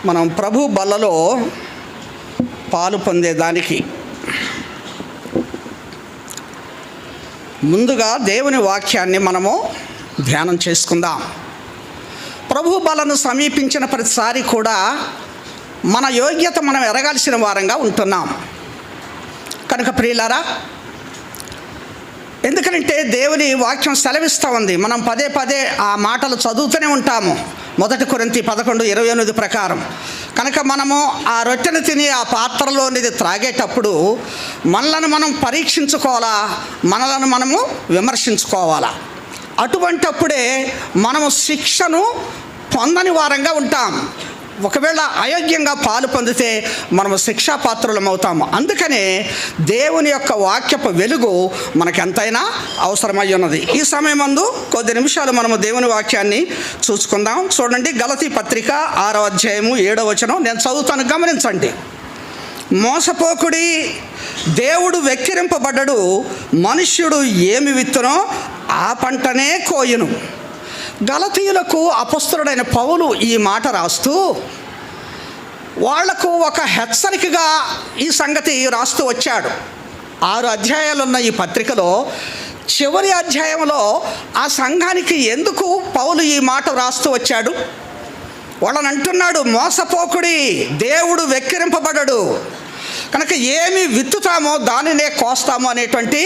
మనం ప్రభు బల్లలో పాలు పొందేదానికి ముందుగా దేవుని వాక్యాన్ని మనము ధ్యానం చేసుకుందాం. ప్రభు బలను సమీపించిన ప్రతిసారి కూడా మన యోగ్యత మనం ఎరగాల్సిన వారంగా ఉంటున్నాం. కనుక ప్రియులారా, ఎందుకంటే దేవుని వాక్యం సెలవిస్తూ ఉంది. మనం పదే పదే ఆ మాటలు చదువుతూనే ఉంటాము. 1 కొరింథీ 11:28 ప్రకారం. కనుక మనము ఆ రొట్టెను తిని ఆ పాత్రలోనిది త్రాగేటప్పుడు మనలను మనం పరీక్షించుకోవాలా, మనలను మనము విమర్శించుకోవాలా. అటువంటప్పుడే మనము శిక్షను పొందని వారంగా ఉంటాం. ఒకవేళ అయోగ్యంగా పాలు పొందితే మనము శిక్షాపాత్రులం అవుతాము. అందుకనే దేవుని యొక్క వాక్యపు వెలుగు మనకు ఎంతైనా అవసరమై ఉన్నది. ఈ సమయమందు కొద్ది నిమిషాలు మనము దేవుని వాక్యాన్ని చూసుకుందాం. చూడండి, గలతీ పత్రిక 6వ అధ్యాయము 7వ వచనం నేను చదువుతాను, గమనించండి. మోసపోకుడి, దేవుడు వెక్కిరింపబడ్డడు, మనుష్యుడు ఏమి విత్తునో ఆ పంటనే కోయును. గలతీయులకు అపొస్తలుడైన పౌలు ఈ మాట రాస్తూ వాళ్లకు ఒక హెచ్చరికగా ఈ సంగతి రాస్తూ వచ్చాడు. 6 అధ్యాయాలున్న ఈ పత్రికలో చివరి అధ్యాయంలో ఆ సంఘానికి ఎందుకు పౌలు ఈ మాట రాస్తూ వచ్చాడు? వాళ్ళని అంటున్నాడు, మోసపోకుడి, దేవుడు వెక్కిరింపబడడు, కనుక ఏమి విత్తుతామో దానినే కోస్తామో అనేటువంటి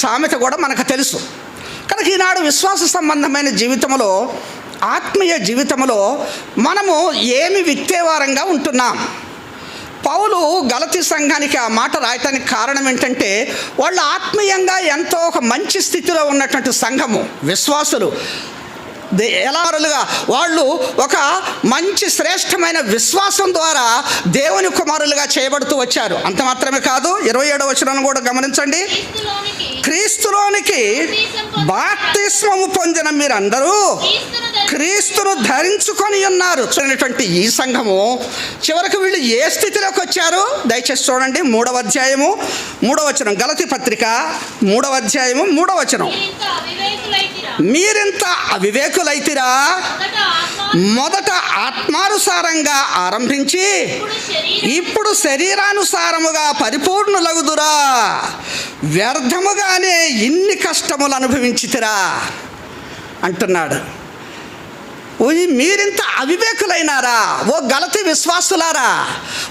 సామెత కూడా మనకు తెలుసు. కనుక ఈనాడు విశ్వాస సంబంధమైన జీవితంలో, ఆత్మీయ జీవితంలో మనము ఏమి విత్తేవారంగా ఉంటున్నాం? పౌలు గలతీ సంఘానికి ఆ మాట రాయటానికి కారణం ఏంటంటే, వాళ్ళు ఆత్మీయంగా ఎంతో ఒక మంచి స్థితిలో ఉన్నటువంటి సంఘము, విశ్వాసులు ఎలారులుగా వాళ్ళు ఒక మంచి శ్రేష్టమైన విశ్వాసం ద్వారా దేవుని కుమారులుగా చేయబడుతూ వచ్చారు. అంత మాత్రమే కాదు, 27వ వచనం కూడా గమనించండి. క్రీస్తులోనికి బాప్తిస్మము పొందిన మీరందరూ క్రీస్తును ధరించుకొని ఉన్నారు. చూడటువంటి ఈ సంఘము చివరికి వీళ్ళు ఏ స్థితిలోకి వచ్చారు? దయచేసి చూడండి, 3వ అధ్యాయము 3వ వచనం, గలతీ పత్రిక 3వ అధ్యాయము 3వ వచనం. మీరింత అవివేకులైతిరా, మొదట ఆత్మానుసారంగా ఆరంభించి ఇప్పుడు శరీరానుసారముగా పరిపూర్ణులగుదురా, వ్యర్థముగానే ఇన్ని కష్టములు అనుభవించితిరా అంటున్నాడు. మీరింత అవివేకులైనారా? ఓ గలతీ విశ్వాసులారా,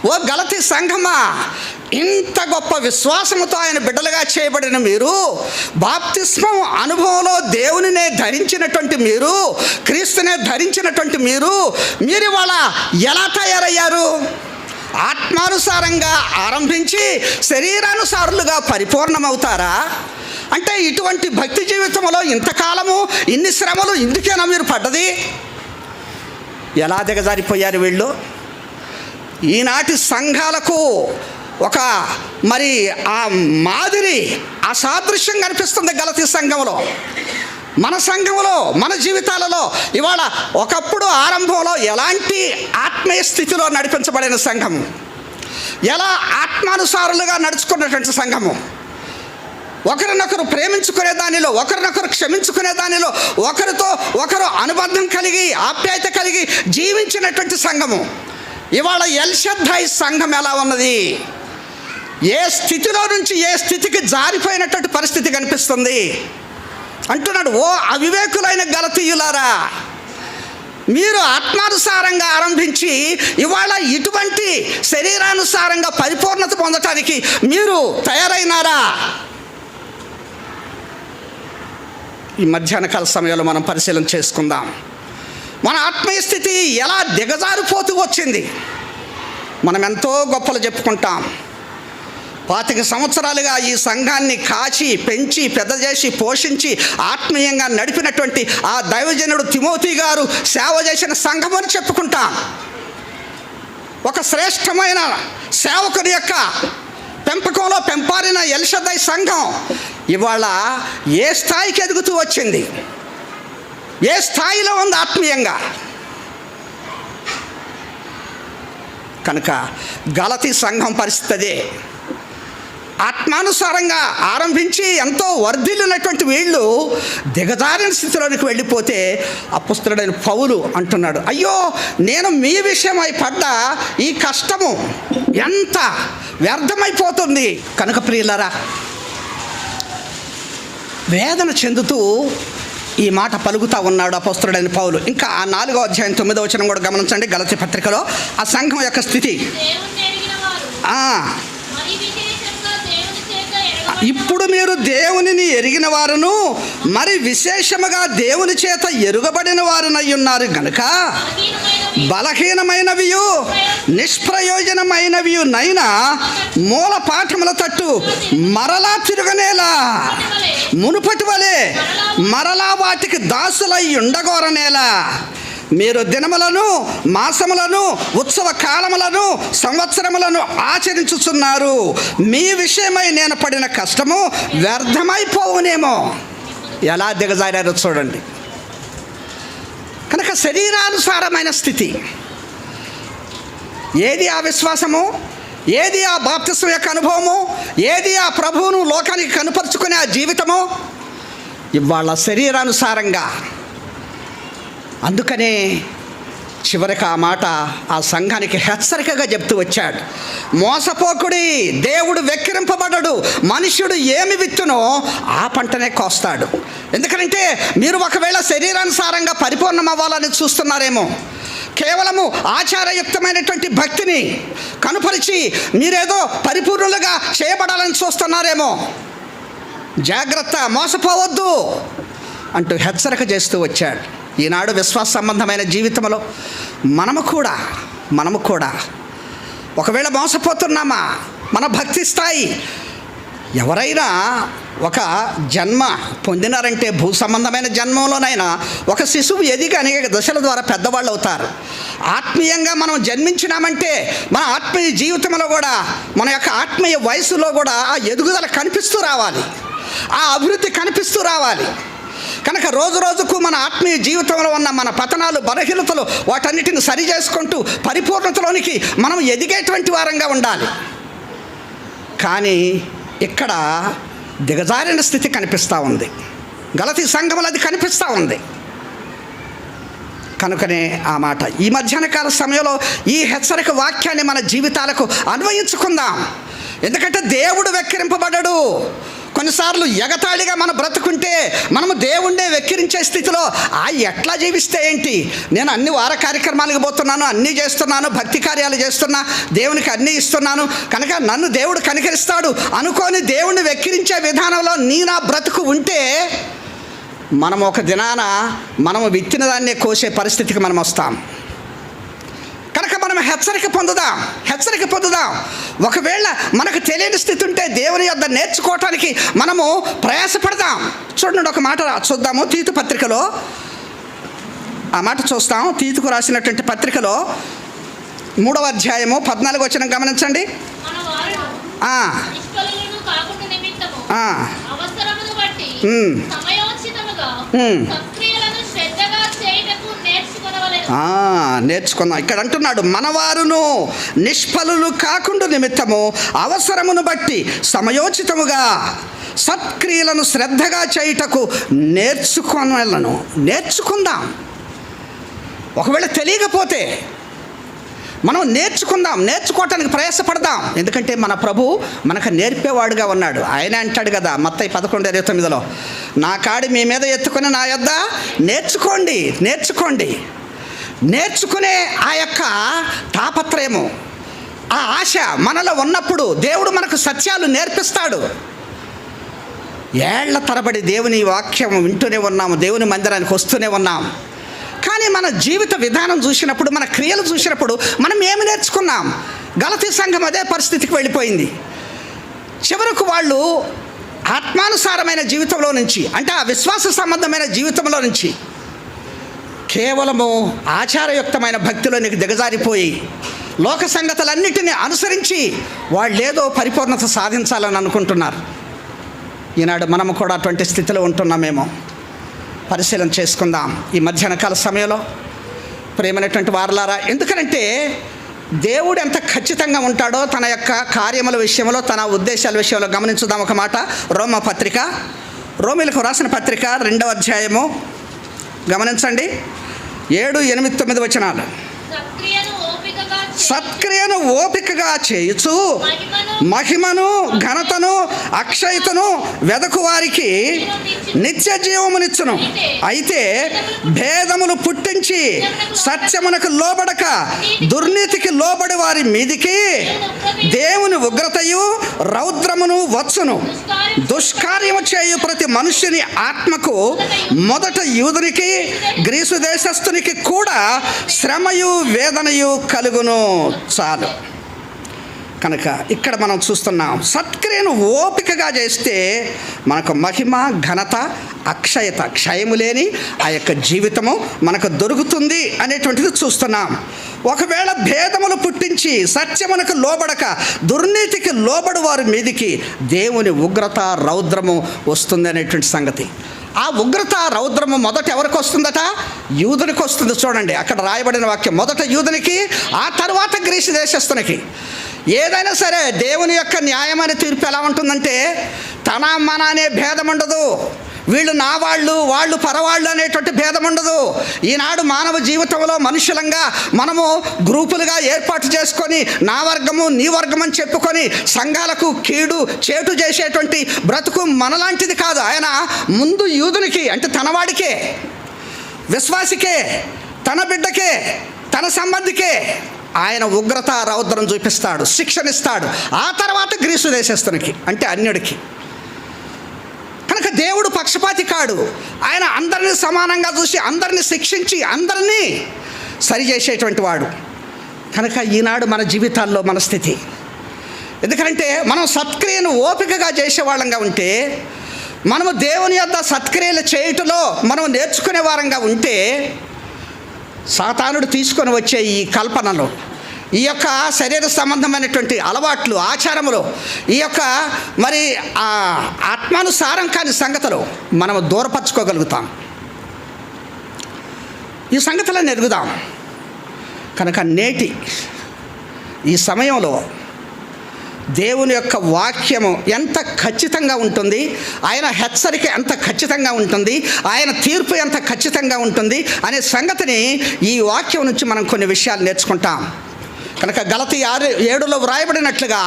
ఓ గలతీ సంఘమా, ఇంత గొప్ప విశ్వాసముతో ఆయన బిడ్డలుగా చేయబడిన మీరు, బాప్తిస్మం అనుభవంలో దేవునినే ధరించినటువంటి మీరు, క్రీస్తునే ధరించినటువంటి మీరు ఇవాళ ఎలా తయారయ్యారు? ఆత్మానుసారంగా ఆరంభించి శరీరానుసారులుగా పరిపూర్ణమవుతారా? అంటే ఇటువంటి భక్తి జీవితంలో ఇంతకాలము ఇన్ని శ్రమలు ఇందుకేనా మీరు పడ్డది? ఎలా దిగజారిపోయారు వీళ్ళు? ఈనాటి సంఘాలకు ఒక మరి ఆ మాదిరి అసాదృశ్యం కనిపిస్తుంది గలతీ సంఘంలో. మన సంఘంలో, మన జీవితాలలో ఇవాళ ఒకప్పుడు ఆరంభంలో ఎలాంటి ఆత్మీయ స్థితిలో నడిపించబడిన సంఘము, ఎలా ఆత్మానుసారులుగా నడుచుకున్నటువంటి సంఘము, ఒకరినొకరు ప్రేమించుకునే దానిలో, ఒకరినొకరు క్షమించుకునే దానిలో, ఒకరితో ఒకరు అనుబంధం కలిగి ఆప్యాయత కలిగి జీవించినటువంటి సంఘము. ఇవాళ ఎల్షద్దాయి సంఘం ఎలా ఉన్నది? ఏ స్థితిలో నుంచి ఏ స్థితికి జారిపోయినటువంటి పరిస్థితి కనిపిస్తుంది అంటున్నాడు. ఓ అవివేకులైన గలతీయులారా, మీరు ఆత్మానుసారంగా ఆరంభించి ఇవాళ ఇటువంటి శరీరానుసారంగా పరిపూర్ణత పొందటానికి మీరు తయారైనారా? ఈ మధ్యాహ్న కాల సమయంలో మనం పరిశీలన చేసుకుందాం. మన ఆత్మీయ స్థితి ఎలా దిగజారిపోతూ వచ్చింది. మనం ఎంతో గొప్పలు చెప్పుకుంటాం. 25 సంవత్సరాలుగా ఈ సంఘాన్ని కాచి పెంచి పెద్ద చేసి పోషించి ఆత్మీయంగా నడిపినటువంటి ఆ దైవజనుడు తిమోతి గారు సేవ చేసిన సంఘం అని చెప్పుకుంటాం. ఒక శ్రేష్టమైన సేవకుని యొక్క పెంపకంలో పెంపారిన ఎల్షద్దాయి సంఘం ఇవాళ ఏ స్థాయికి ఎదుగుతూ వచ్చింది? ఏ స్థాయిలో ఉంది ఆత్మీయంగా? కనుక గలతీ సంఘం పరిస్థితి అదే. ఆత్మానుసారంగా ఆరంభించి ఎంతో వర్ధిల్లినటువంటి వీళ్ళు దిగజారిన స్థితిలోనికి వెళ్ళిపోతే అపొస్తలుడైన పౌలు అంటున్నాడు, అయ్యో నేను మీ విషయమై పడ్డ ఈ కష్టము ఎంత వ్యర్థమైపోతుంది. కనుక ప్రియులరా, వేదన చెందుతూ ఈ మాట పలుకుతా ఉన్నాడు అపొస్తలుడైన పౌలు. ఇంకా ఆ 4వ అధ్యాయం 9వ వచనం కూడా గమనించండి. గలతీ పత్రికలో ఆ సంఘం యొక్క స్థితి. ఇప్పుడు మీరు దేవునిని ఎరిగిన వారును మరి విశేషముగా దేవుని చేత ఎరుగబడిన వారునై ఉన్నారు గనుక బలహీనమైనవియు నిష్ప్రయోజనమైనవియు నైనా మూల పాఠముల తట్టు మరలా తిరగనేలా మునుపటి వలె మరలా వాటికి దాసులై ఉండగోరనేలా మీరు దినములను మాసములను ఉత్సవ కాలములను సంవత్సరములను ఆచరించుచున్నారు. మీ విషయమై నేను పడిన కష్టము వ్యర్థమైపోవునేమో. ఎలా దిగజారారో చూడండి. కనుక శరీరానుసారమైన స్థితి ఏది? ఆ విశ్వాసము ఏది? ఆ బాప్తిస్మ యొక్క అనుభవము ఏది? ఆ ప్రభువును లోకానికి కనుపరుచుకునే ఆ జీవితము ఇవాళ శరీరానుసారంగా. అందుకనే చివరికి ఆ మాట ఆ సంఘానికి హెచ్చరికగా చెప్తూ వచ్చాడు, మోసపోకుడి, దేవుడు వెక్కిరింపబడడు, మనుష్యుడు ఏమి విత్తునో ఆ పంటనే కోస్తాడు. ఎందుకంటే మీరు ఒకవేళ శరీరానుసారంగా పరిపూర్ణం అవ్వాలని చూస్తున్నారేమో, కేవలము ఆచారయుక్తమైనటువంటి భక్తిని కనుపరిచి మీరేదో పరిపూర్ణులుగా చేయబడాలని చూస్తున్నారేమో. జాగ్రత్త, మోసపోవద్దు అంటూ హెచ్చరిక చేస్తూ వచ్చాడు. ఈనాడు విశ్వాస సంబంధమైన జీవితంలో మనము కూడా ఒకవేళ మోసపోతున్నామా, మన భక్తి స్థాయి, ఎవరైనా ఒక జన్మ పొందినారంటే భూ సంబంధమైన జన్మంలోనైనా ఒక శిశువు ఎదిగి అనేక దశల ద్వారా పెద్దవాళ్ళు అవుతారు. ఆత్మీయంగా మనం జన్మించినామంటే మన ఆత్మీయ జీవితంలో కూడా, మన యొక్క ఆత్మీయ వయసులో కూడా ఆ ఎదుగుదల కనిపిస్తూ రావాలి, ఆ అభివృద్ధి కనిపిస్తూ రావాలి. కనుక రోజు రోజుకు మన ఆత్మీయ జీవితంలో ఉన్న మన పతనాలు, బలహీనతలు వాటన్నిటిని సరి చేసుకుంటూ పరిపూర్ణతలోనికి మనం ఎదిగేటువంటి వారంగా ఉండాలి. కానీ ఇక్కడ దిగజారిన స్థితి కనిపిస్తూ ఉంది. గలతీ సంఘములో అది కనిపిస్తూ ఉంది. కనుకనే ఆ మాట ఈ మధ్యాహ్న కాల సమయంలో ఈ హెచ్చరిక వాక్యాన్ని మన జీవితాలకు అన్వయించుకుందాం. ఎందుకంటే దేవుడు వెక్కిరింపబడడు. కొన్నిసార్లు ఎగతాళిగా మనం బ్రతుకుంటే మనము దేవుణ్ణే వెక్కిరించే స్థితిలో ఎట్లా జీవిస్తే ఏంటి, నేను అన్ని వార కార్యక్రమాలకు పోతున్నాను, అన్నీ చేస్తున్నాను, భక్తి కార్యాలు చేస్తున్నా, దేవునికి అన్నీ ఇస్తున్నాను, కనుక నన్ను దేవుడు కనికరిస్తాడు అనుకొని దేవుణ్ణి వెక్కిరించే విధానంలో నా బ్రతుకు ఉంటే మనం ఒక దినాన మనము విత్తిన దాన్నే కోసే పరిస్థితికి మనం వస్తాం. కనుక మనం హెచ్చరిక పొందుదాం. ఒకవేళ మనకు తెలియని స్థితి ఉంటే దేవుని యొద్ద నేర్చుకోవటానికి మనము ప్రయాసపడదాం. చూడండి, ఒక మాట చూద్దాము. తీతు పత్రికలో ఆ మాట చూస్తాం. తీతుకు రాసినటువంటి పత్రికలో 3వ అధ్యాయము 14వ వచనం గమనించండి. నేర్చుకుందాం. ఇక్కడ అంటున్నాడు, మనవారును నిష్ఫలులు కాకుండా నిమిత్తము అవసరమును బట్టి సమయోచితముగా సత్క్రియలను శ్రద్ధగా చేయుటకు నేర్చుకుందాం. ఒకవేళ తెలియకపోతే మనం నేర్చుకోవటానికి ప్రయాసపడదాం. ఎందుకంటే మన ప్రభు మనకు నేర్పేవాడుగా ఉన్నాడు. ఆయన అంటాడు కదా మత్తయి 11:29, నా కాడి మీ మీద ఎత్తుకొని నా యొద్ద నేర్చుకునే ఆ యొక్క తాపత్రయము, ఆ ఆశ మనలో ఉన్నప్పుడు దేవుడు మనకు సత్యాలు నేర్పిస్తాడు. ఏళ్ల తరబడి దేవుని వాక్యం వింటూనే ఉన్నాము, దేవుని మందిరానికి వస్తూనే ఉన్నాం. కానీ మన జీవిత విధానం చూసినప్పుడు, మన క్రియలు చూసినప్పుడు మనం ఏమి నేర్చుకున్నాం? గలతీ సంఘం అదే పరిస్థితికి వెళ్ళిపోయింది. చివరకు వాళ్ళు ఆత్మానుసారమైన జీవితంలో నుంచి, అంటే ఆ విశ్వాస సంబంధమైన జీవితంలో నుంచి కేవలము ఆచారయుక్తమైన భక్తిలోనికి దిగజారిపోయి లోక సంగతులన్నిటినీ అనుసరించి వాళ్ళేదో పరిపూర్ణత సాధించాలని అనుకుంటున్నారు. ఈనాడు మనము కూడా అటువంటి స్థితిలో ఉంటున్నామేమో పరిశీలన చేసుకుందాం ఈ మధ్యాహ్న కాల సమయంలో. ప్రేమైనటువంటి వారలారా, ఎందుకనంటే దేవుడు ఎంత ఖచ్చితంగా ఉంటాడో తన యొక్క కార్యముల విషయంలో, తన ఉద్దేశాల విషయంలో గమనించుదాం. ఒక మాట, రోమీలకు రాసిన పత్రిక 2వ అధ్యాయము గమనించండి. 7, 8, 9 వచనాలు. సత్క్రియను ఓపికగా చేయుచు మహిమను, ఘనతను, అక్షయతను వెదకు వారికి నిత్య జీవమునిచ్చును. అయితే భేదములు పుట్టించి సత్యమునకు లోబడక దుర్నీతికి లోబడి వారి మీదికి దేవుని ఉగ్రతయు రౌద్రమును వచ్చును. దుష్కార్యము చేయు ప్రతి మనుష్యుని ఆత్మకు మొదట యూదునికి గ్రీసు దేశస్థునికి కూడా శ్రమయు వేదనయు కలుగును. చాలు. కనుక ఇక్కడ మనం చూస్తున్నాం, సత్క్రియను ఓపికగా చేస్తే మనకు మహిమ, ఘనత, అక్షయత, క్షయము లేని ఆ యొక్క జీవితము మనకు దొరుకుతుంది అనేటువంటిది చూస్తున్నాం. ఒకవేళ భేదములు పుట్టించి సత్యమునకు లోబడక దుర్నీతికి లోబడు వారి మీదికి దేవుని ఉగ్రత, రౌద్రము వస్తుంది అనేటువంటి సంగతి. ఆ ఉగ్రత, రౌద్రము మొదట ఎవరికి వస్తుందట? యూదునికి వస్తుంది. చూడండి, అక్కడ రాయబడిన వాక్యం, మొదట యూదునికి, ఆ తర్వాత గ్రీసు దేశస్థునికి. ఏదైనా సరే దేవుని యొక్క న్యాయమైన తీర్పు ఎలా ఉంటుందంటే, తన మన అనే భేదం ఉండదు. వీళ్ళు నా వాళ్ళు, వాళ్ళు పరవాళ్ళు అనేటువంటి భేదం ఉండదు. ఈనాడు మానవ జీవితంలో మనుషులంగా మనము గ్రూపులుగా ఏర్పాటు చేసుకొని నా వర్గము, నీ వర్గం అని చెప్పుకొని సంఘాలకు కీడు, చేటు చేసేటువంటి బ్రతుకు మనలాంటిది కాదు. ఆయన ముందు యూదునికి, అంటే తనవాడికే, విశ్వాసికే, తన బిడ్డకే, తన సంబంధికే ఆయన ఉగ్రత, రౌద్రం చూపిస్తాడు, శిక్షనిస్తాడు. ఆ తర్వాత గ్రీసు దేశస్థునికి, అంటే అన్యుడికి. కనుక దేవుడు పక్షపాతి కాడు. ఆయన అందరినీ సమానంగా చూసి అందరినీ శిక్షించి అందరినీ సరిచేసేటువంటి వాడు. కనుక ఈనాడు మన జీవితాల్లో మన స్థితి, ఎందుకంటే మనం సత్క్రియను ఓపికగా చేసేవాళ్ళంగా ఉంటే, మనము దేవుని యొద్ద సత్క్రియలు చేయుటలో మనం నేర్చుకునే వారంగా ఉంటే, సాతానుడు తీసుకొని వచ్చే ఈ కల్పనలు, ఈ యొక్క శరీర సంబంధమైనటువంటి అలవాట్లు, ఆచారములు, ఈ యొక్క మరి ఆత్మానుసారం కాని సంగతులు మనము దూరపరచుకోగలుగుతాం. ఈ సంగతులను ఎరుగుదాం. కనుక నేటి ఈ సమయంలో దేవుని యొక్క వాక్యము ఎంత ఖచ్చితంగా ఉంటుంది, ఆయన హెచ్చరిక ఎంత ఖచ్చితంగా ఉంటుంది, ఆయన తీర్పు ఎంత ఖచ్చితంగా ఉంటుంది అనే సంగతిని ఈ వాక్యం నుంచి మనం కొన్ని విషయాలు నేర్చుకుంటాం. కనుక గలతీ 6:7 వ్రాయబడినట్లుగా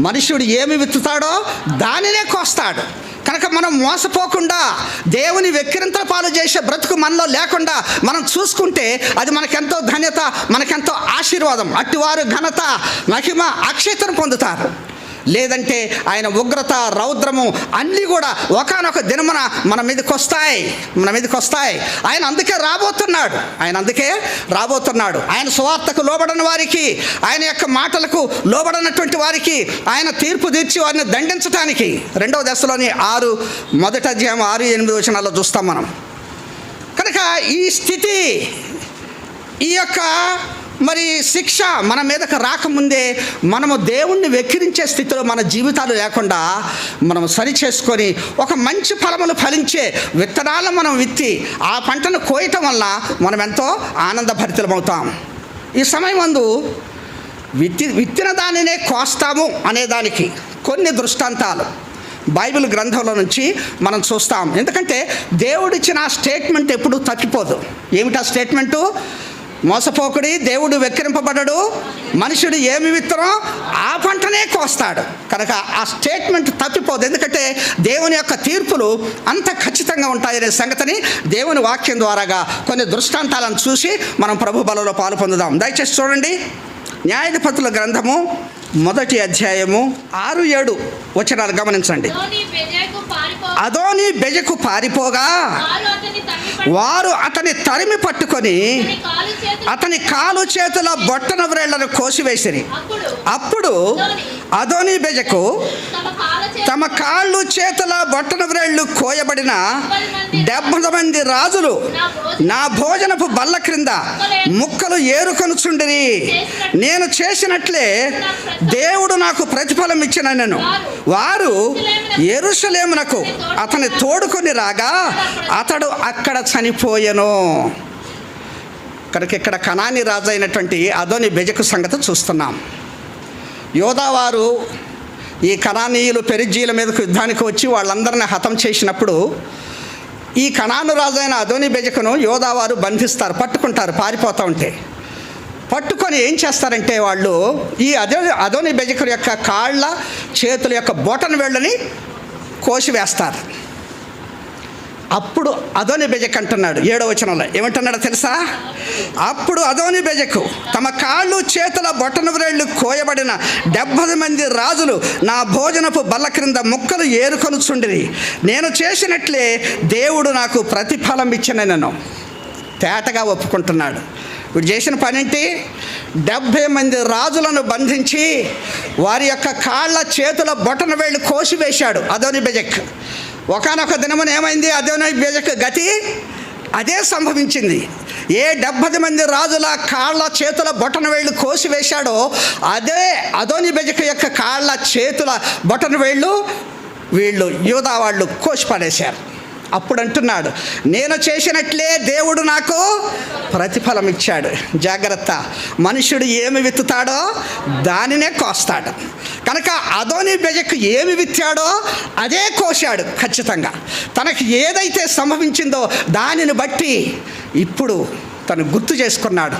మనుష్యుడు ఏమి విత్తుతాడో దానినే కోస్తాడు. కనుక మనం మోసపోకుండా దేవుని వెక్కిరింతల పాలు చేసే బ్రతుకు మనలో లేకుండా మనం చూసుకుంటే అది మనకెంతో ధన్యత, మనకెంతో ఆశీర్వాదం. అట్టివారు ఘనత, మహిమ, అక్షయతను పొందుతారు. లేదంటే ఆయన ఉగ్రత, రౌద్రము అన్నీ కూడా ఒకానొక దినమున మన మీదకి వస్తాయి. ఆయన అందుకే రాబోతున్నాడు. ఆయన సువార్తకు లోబడని వారికి, ఆయన యొక్క మాటలకు లోబడనటువంటి వారికి ఆయన తీర్పు తీర్చి వారిని దండించడానికి 2వ దశలోని 6 మొదటి అధ్యాయం 6-8 వచనాల్లో చూస్తాం మనం. కనుక ఈ స్థితి, ఈ యొక్క మరి శిక్ష మన మీదకు రాకముందే మనము దేవుణ్ణి వెక్కిరించే స్థితిలో మన జీవితాలు లేకుండా మనం సరి చేసుకొని ఒక మంచి ఫలములు ఫలించే విత్తనాలను మనం విత్తి ఆ పంటను కోయటం వల్ల మనం ఎంతో ఆనందభరితులమవుతాం. ఈ సమయం ముందు విత్తిన దానినే కోస్తాము అనేదానికి కొన్ని దృష్టాంతాలు బైబిల్ గ్రంథంలో నుంచి మనం చూస్తాం. ఎందుకంటే దేవుడిచ్చిన ఆ స్టేట్మెంట్ ఎప్పుడూ తప్పిపోదు. ఏమిటా స్టేట్మెంటు? మోసపోకుడి, దేవుడు వెక్కిరింపబడడు, మనుషుడు ఏమి విత్తనో ఆ పంటనే కోస్తాడు. కనుక ఆ స్టేట్మెంట్ తప్పిపోదు. ఎందుకంటే దేవుని యొక్క తీర్పులు అంత ఖచ్చితంగా ఉంటాయనే సంగతిని దేవుని వాక్యం ద్వారాగా కొన్ని దృష్టాంతాలను చూసి మనం ప్రభు బలలో పాలు పొందుదాం. దయచేసి చూడండి, న్యాయాధిపతుల గ్రంథము 1వ అధ్యాయము 6-7 వచనాలు గమనించండి. అదోని బెజకు పారిపోగా వారు అతని తరిమి పట్టుకొని అతని కాలు చేతుల బొట్టన వ్రేళ్లను కోసివేసిరి. అప్పుడు అదోని బెజకు తమ కాళ్ళు చేతుల బొట్టన వ్రేళ్లు కోయబడిన 70 మంది రాజులు నా భోజనపు బల్ల క్రింద ముక్కలు ఏరుకొనుచుండిరి. నేను చేసినట్లే దేవుడు నాకు ప్రతిఫలం ఇచ్చినను. వారు యెరూషలేమునకు అతని తోడుకొని రాగా అతడు అక్కడ చనిపోయెను. కనుక ఇక్కడ కనాని రాజు అయినటువంటి అదోని బెజకు సంగతి చూస్తున్నాం. యోధావారు ఈ కనానీయులు పెరిజ్జీల మీదకు యుద్ధానికి వచ్చి వాళ్ళందరినీ హతం చేసినప్పుడు ఈ కనాను రాజు అయిన అదోని బెజకును యోధావారు బంధిస్తారు, పట్టుకుంటారు పారిపోతూ ఉంటే. పట్టుకొని ఏం చేస్తారంటే వాళ్ళు ఈ అదోని బెజకు యొక్క కాళ్ళ చేతుల యొక్క బొటన వేళ్ళని కోసివేస్తారు. అప్పుడు అదోని బెజకు అంటున్నాడు 7వ వచనంలో ఏమంటున్నాడో తెలుసా? అప్పుడు అదోని బెజకు తమ కాళ్ళు చేతుల బొటన వ్రేళ్ళు కోయబడిన 70 మంది రాజులు నా భోజనపు బల్ల క్రింద ముక్కలు ఏరుకొనుచుండిరి. నేను చేసినట్లే దేవుడు నాకు ప్రతిఫలం ఇచ్చినను తేటగా ఒప్పుకుంటున్నాడు. వీడు చేసిన పనేంటి? 70 మంది రాజులను బంధించి వారి యొక్క కాళ్ళ చేతుల బొటన వేళ్ళు కోసివేశాడు అదోని బెజక్. ఒకానొక దినమున ఏమైంది? అదోని బెజక్ గతి అదే సంభవించింది. ఏ 70 మంది రాజుల కాళ్ళ చేతుల బొటన వేళ్ళు కోసివేశాడో అదే అదోని బెజక్ యొక్క కాళ్ళ చేతుల బొటన వేళ్ళు వీళ్ళు యూదా వాళ్ళు కోసి పడేశారు. అప్పుడు అంటున్నాడు, నేను చేసినట్లే దేవుడు నాకు ప్రతిఫలం ఇచ్చాడు. జాగ్రత్త, మనుషుడు ఏమి విత్తుతాడో దానినే కోస్తాడు. కనుక అదోని బెజకు ఏమి విత్తాడో అదే కోశాడు. ఖచ్చితంగా తనకి ఏదైతే సంభవించిందో దానిని బట్టి ఇప్పుడు తను గుర్తు చేసుకున్నాడు.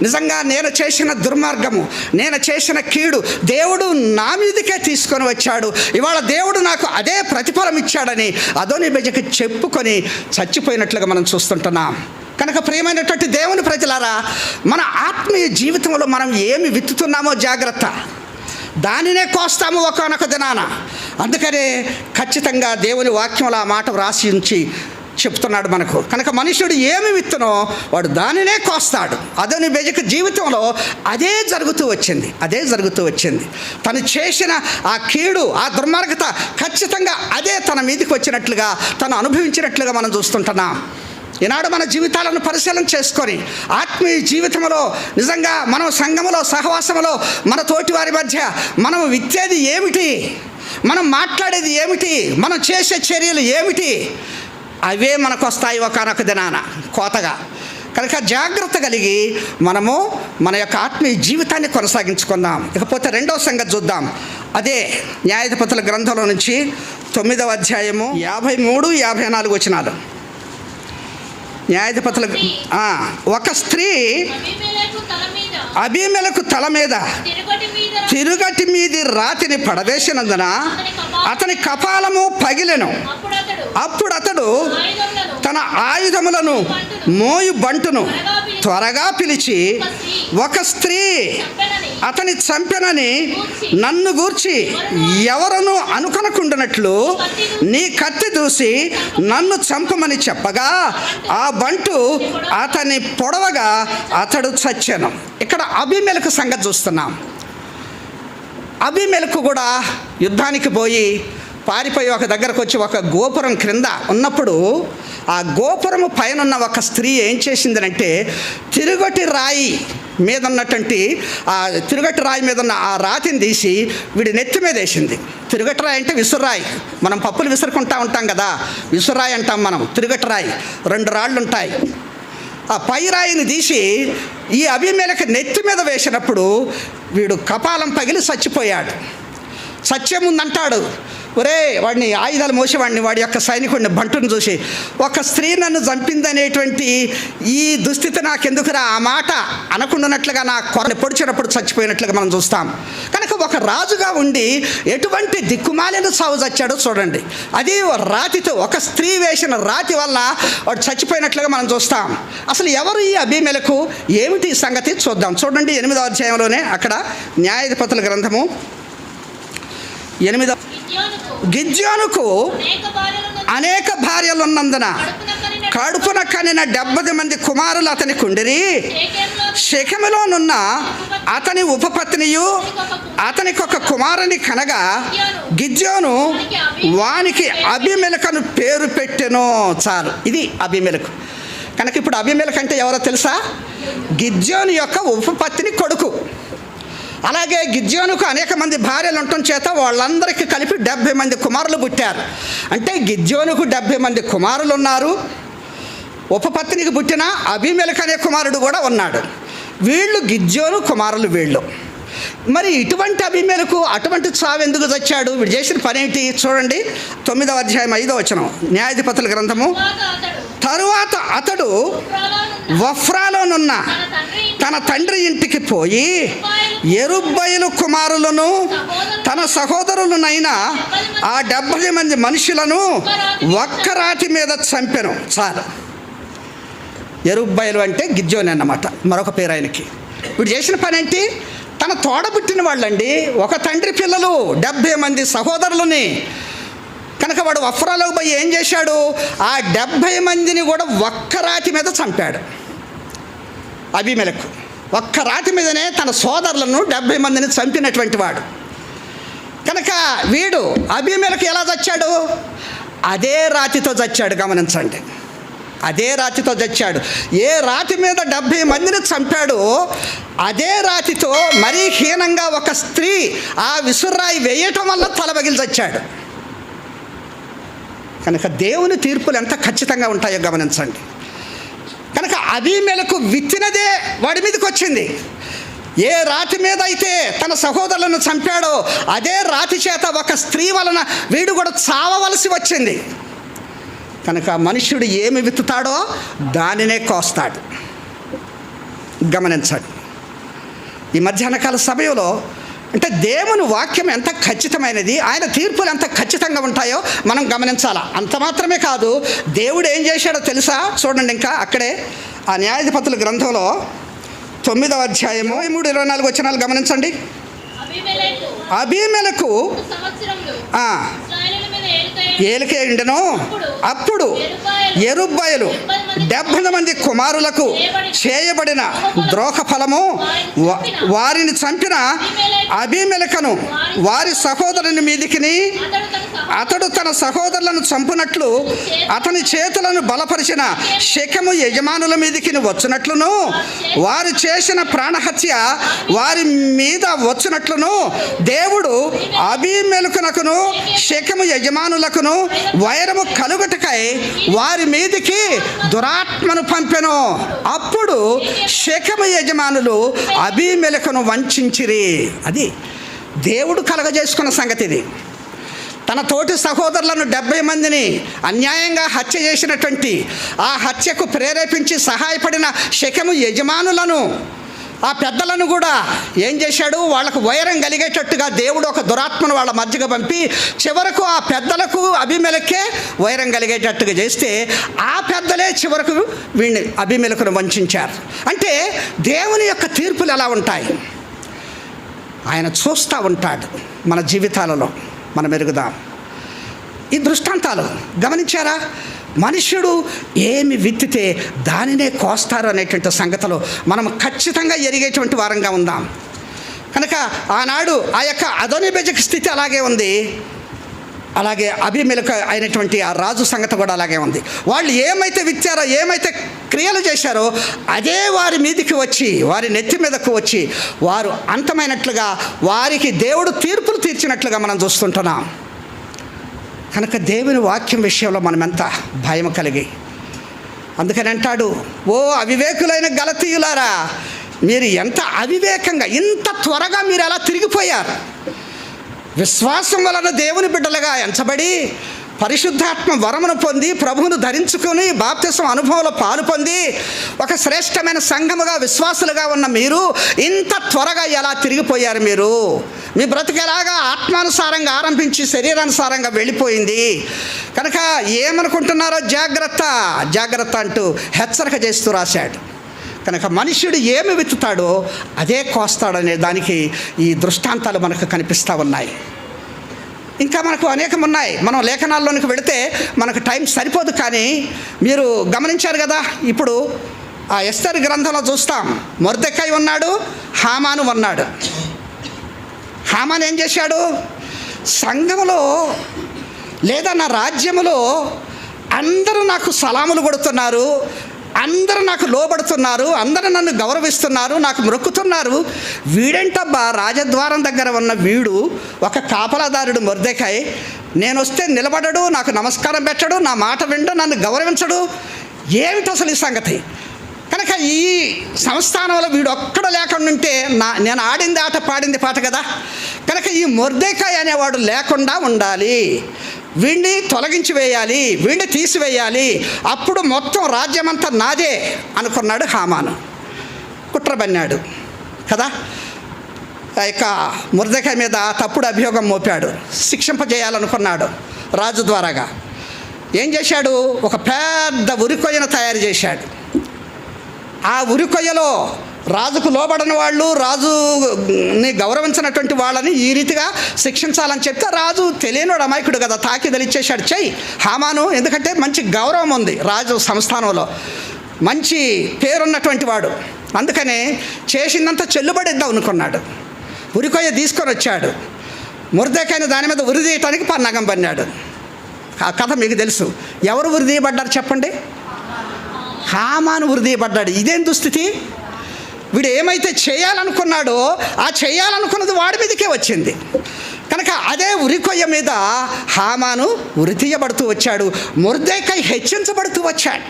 నిజంగా నేను చేసిన దుర్మార్గము, నేను చేసిన కీడు దేవుడు నా మీదకే తీసుకొని వచ్చాడు. ఇవాళ దేవుడు నాకు అదే ప్రతిఫలం ఇచ్చాడని అదోని బెజకు చెప్పుకొని చచ్చిపోయినట్లుగా మనం చూస్తుంటున్నాం. కనుక ప్రియమైనటువంటి దేవుని ప్రజలారా, మన ఆత్మీయ జీవితంలో మనం ఏమి విత్తుతున్నామో జాగ్రత్త, దానినే కోస్తాము ఒకానొక దినాన. అందుకనే ఖచ్చితంగా దేవుని వాక్యంలో ఆ మాట వ్రాసి ఉంచి చెప్తున్నాడు మనకు. కనుక మనుషుడు ఏమి విత్తునో వాడు దానినే కోస్తాడు. అదోని బెజకు జీవితంలో అదే జరుగుతూ వచ్చింది. తను చేసిన ఆ కీడు, ఆ దుర్మార్గత ఖచ్చితంగా అదే తన మీదకి వచ్చినట్లుగా, తను అనుభవించినట్లుగా మనం చూస్తుంటున్నాం. ఈనాడు మన జీవితాలను పరిశీలన చేసుకొని ఆత్మీయ జీవితంలో నిజంగా మనం సంఘములో, సహవాసములో, మన తోటి వారి మధ్య మనం విత్తేది ఏమిటి, మనం మాట్లాడేది ఏమిటి, మనం చేసే చర్యలు ఏమిటి, అవే మనకు వస్తాయి ఒకానొక దినాన కోతగా. కనుక జాగ్రత్త కలిగి మనము మన యొక్క ఆత్మీయ జీవితాన్ని కొనసాగించుకుందాం. ఇకపోతే 2వ సంగతి చూద్దాం. అదే న్యాయాధిపతుల గ్రంథంలో నుంచి 9వ అధ్యాయము 53, 54 వచనాలు. న్యాయాధిపతుల ఒక స్త్రీ అబీమెలకు తల మీద తిరుగటి మీది రాతిని పడవేసినందున అతని కపాలము పగిలెను. అప్పుడు అతడు తన ఆయుధములను మోయు బంటును త్వరగా పిలిచి, ఒక స్త్రీ అతని చంపెనని నన్ను గూర్చి ఎవరను అనుకొనకుండానట్లు నీ కత్తి దూసి నన్ను చంపమని చెప్పగా ఆ బంటు అతని పొడవగా అతడు చచ్చెను. ఇక్కడ అబీమెలకు సంగతి చూస్తున్నాం. అబీమెలకు కూడా యుద్ధానికి పోయి పారిపోయి ఒక దగ్గరకు వచ్చి ఒక గోపురం క్రింద ఉన్నప్పుడు ఆ గోపురము పైన ఉన్న ఒక స్త్రీ ఏం చేసిందనంటే తిరుగటి రాయి మీద ఉన్నటువంటి ఆ తిరుగటి రాయి మీద ఉన్న ఆ రాతిని తీసి వీడి నెత్తి మీద వేసింది. తిరుగటి రాయి అంటే విసురాయి. మనం పప్పులు విసురుకుంటూ ఉంటాం కదా, విసురాయి అంటాం మనం. తిరుగటి రాయి 2 రాళ్ళు ఉంటాయి. ఆ పై రాయిని తీసి ఈ అబీమెలకు నెత్తి మీద వేసినప్పుడు వీడు కపాలం పగిలి చచ్చిపోయాడు. సత్యం ముందంటాడు, ఒరే వాడిని ఆయుధాలు మోసేవాడిని, వాడి యొక్క సైనికుడిని బంటును చూసి, ఒక స్త్రీ నన్ను చంపిందనేటువంటి ఈ దుస్థితి నాకెందుకురా, ఆ మాట అనకుండానట్లుగా నా కొరని పొడిచినప్పుడు చచ్చిపోయినట్లుగా మనం చూస్తాం. కనుక ఒక రాజుగా ఉండి ఎటువంటి దిక్కుమాలిన సాగు చచ్చాడో చూడండి. అది రాతితో, ఒక స్త్రీ వేసిన రాతి వల్ల వాడు చచ్చిపోయినట్లుగా మనం చూస్తాం. అసలు ఎవరు ఈ అబీమెలకు, ఏమిటి ఈ సంగతి చూద్దాం. చూడండి 8వ అధ్యాయంలోనే అక్కడ న్యాయాధిపతుల గ్రంథము 8. గిద్యోనుకు అనేక భార్యలున్నందున కడుపున కనిన 70 మంది కుమారులు అతనికి ఉండిరి. షెకెములోనున్న అతని ఉపపత్నియు అతనికి ఒక కుమారుని కనగా గిద్యోను వానికి అబీమెలకును పేరు పెట్టెను. చాలు, ఇది అబీమెలకు. కనుక ఇప్పుడు అబీమెలకు అంటే ఎవరో తెలుసా? గిద్యోను యొక్క ఉపపత్ని కొడుకు. అలాగే గిద్యోనుకు అనేక మంది భార్యలు ఉండటం చేత వాళ్ళందరికీ కలిపి 70 మంది కుమారులు పుట్టారు. అంటే గిద్యోనుకు 70 మంది కుమారులు ఉన్నారు, ఉపపత్నికి పుట్టిన అబీమెలెకు అనే కుమారుడు కూడా ఉన్నాడు. వీళ్ళు గిద్యోను కుమారులు వీళ్ళు. మరి ఇటువంటి అబీమెలెకు అటువంటి చావు ఎందుకు చచ్చాడు? వీడు చేసిన పని ఏంటి చూడండి. 9వ అధ్యాయం 5వ వచనం, న్యాయాధిపతుల గ్రంథము. తరువాత అతడు వఫ్రాలోనున్న తన తండ్రి ఇంటికి పోయి యెరుబ్బయలు కుమారులను తన సహోదరులనైన ఆ 70 మంది మనుషులను ఒక్క రాతి మీద చంపెను. చాలు. యెరుబ్బయలు అంటే గిద్యోని అన్నమాట, మరొక పేరు ఆయనకి. వీడు చేసిన పని ఏంటి? తన తోడబుట్టిన వాళ్ళండి, ఒక తండ్రి పిల్లలు 70 మంది సహోదరులని. కనుక వాడు వఫ్రాలోకి పోయి ఏం చేశాడు? ఆ 70 మందిని కూడా ఒక్క రాతి మీద చంపాడు. అబీమెలెకు ఒక్క రాతి మీదనే తన సోదరులను 70 మందిని చంపినటువంటి వాడు. కనుక వీడు అబీమెలెకు ఎలా చచ్చాడు? అదే రాతితో చచ్చాడు. గమనించండి, అదే రాతితో చచ్చాడు. ఏ రాతి మీద 70 మందిని చంపాడో అదే రాతితో మరీ హీనంగా ఒక స్త్రీ ఆ విసురాయి వేయటం వల్ల తలబగిలి చచ్చాడు. కనుక దేవుని తీర్పులు ఎంత ఖచ్చితంగా ఉంటాయో గమనించండి. కనుక అబీమెలెకు విత్తినదే వాడి మీదకి వచ్చింది. ఏ రాతి మీద అయితే తన సహోదరులను చంపాడో అదే రాతి చేత ఒక స్త్రీ వలన వీడు కూడా చావవలసి వచ్చింది. కనుక మనుష్యుడు ఏమి విత్తుతాడో దానినే కోస్తాడు. గమనించండి. ఈ మధ్యాహ్నకాల సమయంలో అంటే దేవుని వాక్యం ఎంత ఖచ్చితమైనది, ఆయన తీర్పులు ఎంత ఖచ్చితంగా ఉంటాయో మనం గమనించాలా. అంత మాత్రమే కాదు, దేవుడు ఏం చేశాడో తెలుసా? చూడండి, ఇంకా అక్కడే ఆ న్యాయాధిపతుల గ్రంథంలో 9వ అధ్యాయము 23-24 వచనాలు గమనించండి. అబీమెలెకు ఏలికే ఉండెను. అప్పుడు యెరుబ్బయలు 70 మంది కుమారులకు చేయబడిన ద్రోహ ఫలము వారిని చంపిన అబీమెలెకును వారి సహోదరుని మీదికిని అతడు తన సహోదరులను చంపునట్లు అతని చేతులను బలపరిచిన షెకెము యజమానుల మీదికి వచ్చినట్లును వారు చేసిన ప్రాణహత్య వారి మీద వచ్చినట్లును దేవుడు అబీమెలెకునకును షెకెము యజమానులకును వైరము కలుగుటకై వారి మీదికి దురాత్మను పంపెను. అప్పుడు షెకెము యజమానులు అబీమెలెకును వంచిరి. అది దేవుడు కలగజేసుకున్న సంగతి. ఇది తన తోటి సహోదరులను 70 మందిని అన్యాయంగా హత్య చేసినటువంటి ఆ హత్యకు ప్రేరేపించి సహాయపడిన షెకెము యజమానులను ఆ పెద్దలను కూడా ఏం చేశాడు? వాళ్ళకు వైరం కలిగేటట్టుగా దేవుడు ఒక దురాత్మను వాళ్ళ మధ్యగా పంపి చివరకు ఆ పెద్దలకు అబీమెలెకే వైరం కలిగేటట్టుగా చేస్తే ఆ పెద్దలే చివరకు వీడిని అబీమెలెకును వంచారు. అంటే దేవుని యొక్క తీర్పులు ఎలా ఉంటాయి? ఆయన చూస్తూ ఉంటాడు. మన జీవితాలలో మనం ఎరుగుదాం. ఈ దృష్టాంతాలు గమనించారా? మనుష్యుడు ఏమి విత్తితే దానినే కోస్తారు అనేటువంటి సంగతిలో మనం ఖచ్చితంగా ఎరిగేటువంటి వారంగా ఉందాం. కనుక ఆనాడు ఆ యొక్క అదోనీబెజెకు స్థితి అలాగే ఉంది. అలాగే అబీమెలెకు అయినటువంటి ఆ రాజు సంగతి కూడా అలాగే ఉంది. వాళ్ళు ఏమైతే విత్తారో, ఏమైతే క్రియలు చేశారో అదే వారి మీదకి వచ్చి, వారి నెత్తి మీదకు వచ్చి వారు అంతమైనట్లుగా వారికి దేవుడు తీర్పులు తీర్చినట్లుగా మనం చూస్తుంటున్నాం. కనుక దేవుని వాక్యం విషయంలో మనం ఎంత భయం కలిగి, అందుకని అంటాడు, ఓ అవివేకులైన గలతీయులారా, మీరు ఎంత అవివేకంగా ఇంత త్వరగా మీరు ఎలా తిరిగిపోయారు. విశ్వాసం వలన దేవుని బిడ్డలుగా ఎంచబడి పరిశుద్ధాత్మ వరమును పొంది ప్రభువును ధరించుకొని బాప్తిసం అనుభవంలో పాలు పొంది ఒక శ్రేష్టమైన సంఘముగా విశ్వాసులుగా ఉన్న మీరు ఇంత త్వరగా ఎలా తిరిగిపోయారు? మీరు మీ బ్రతికేలాగా ఆత్మానుసారంగా ఆరంభించి శరీరానుసారంగా వెళ్ళిపోయింది. కనుక ఏమనుకుంటున్నారో జాగ్రత్త జాగ్రత్త అంటూ హెచ్చరిక చేస్తూ రాశాడు. కనుక మనుష్యుడు ఏమి విత్తుతాడో అదే కోస్తాడనే దానికి ఈ దృష్టాంతాలు మనకు కనిపిస్తూ ఉన్నాయి. ఇంకా మనకు అనేకం ఉన్నాయి. మనం లేఖనాల్లోనికి వెళితే మనకు టైం సరిపోదు. కానీ మీరు గమనించారు కదా, ఇప్పుడు ఆ ఎస్తేరు గ్రంథంలో చూస్తాం, మొర్దెకై ఉన్నాడు, హామాను ఉన్నాడు. హామాను ఏం చేశాడు? సంఘములో లేదా నా రాజ్యములో అందరూ నాకు సలాములు కొడుతున్నారు, అందరూ నాకు లోబడుతున్నారు, అందరూ నన్ను గౌరవిస్తున్నారు, నాకు మొక్కుతున్నారు. వీడేంటబ్బా రాజద్వారం దగ్గర ఉన్న వీడు ఒక కాపలాదారుడు మొర్దెకై, నేను వస్తే నిలబడడు, నాకు నమస్కారం పెట్టడు, నా మాట వినడు, నన్ను గౌరవించడు. ఏమిటి అసలు ఈ సంగతి? కనుక ఈ సంస్థానంలో వీడు ఒక్కడ లేకుండా ఉంటే నేను ఆడింది ఆట పాడింది పాట కదా. కనుక ఈ మొర్దెకాయ్ అనేవాడు లేకుండా ఉండాలి, వీడిని తొలగించి వేయాలి, వీడిని తీసివేయాలి, అప్పుడు మొత్తం రాజ్యమంతా నాదే అనుకున్నాడు హామాను. కుట్రబన్నాడు కదా. ఆ యొక్క మొర్దెకాయ్ మీద తప్పుడు అభియోగం మోపాడు, శిక్షింపజేయాలనుకున్నాడు రాజు ద్వారాగా. ఏం చేశాడు? ఒక పెద్ద ఉరికొయ్యను తయారు చేశాడు. ఆ ఉరికొయ్యలో రాజుకు లోబడని వాళ్ళు, రాజుని గౌరవించినటువంటి వాళ్ళని ఈ రీతిగా శిక్షించాలని చెప్తే రాజు తెలియనివాడు, అమాయకుడు కదా, తాకిదలు ఇచ్చేశాడు. చెయ్యి హామాను, ఎందుకంటే మంచి గౌరవం ఉంది రాజు సంస్థానంలో, మంచి పేరున్నటువంటి వాడు, అందుకనే చేసిందంతా చెల్లుబడిద్దాం అనుకున్నాడు. ఉరికొయ్య తీసుకొని వచ్చాడు. మొర్దెకాయ్ని దాని మీద ఉరి తీయటానికి పన్నాగం పన్నాడు. ఆ కథ మీకు తెలుసు. ఎవరు ఉరి తీయబడ్డారు చెప్పండి? హామాను ఉరి తీయబడ్డాడు. ఇదేం దుస్థితి? వీడు ఏమైతే చేయాలనుకున్నాడో ఆ చేయాలనుకున్నది వాడి మీదకే వచ్చింది. కనుక అదే ఉరికొయ్య మీద హామాను ఉరి తీయబడుతూ వచ్చాడు, మొర్దెకాయ్ హెచ్చించబడుతూ వచ్చాడు.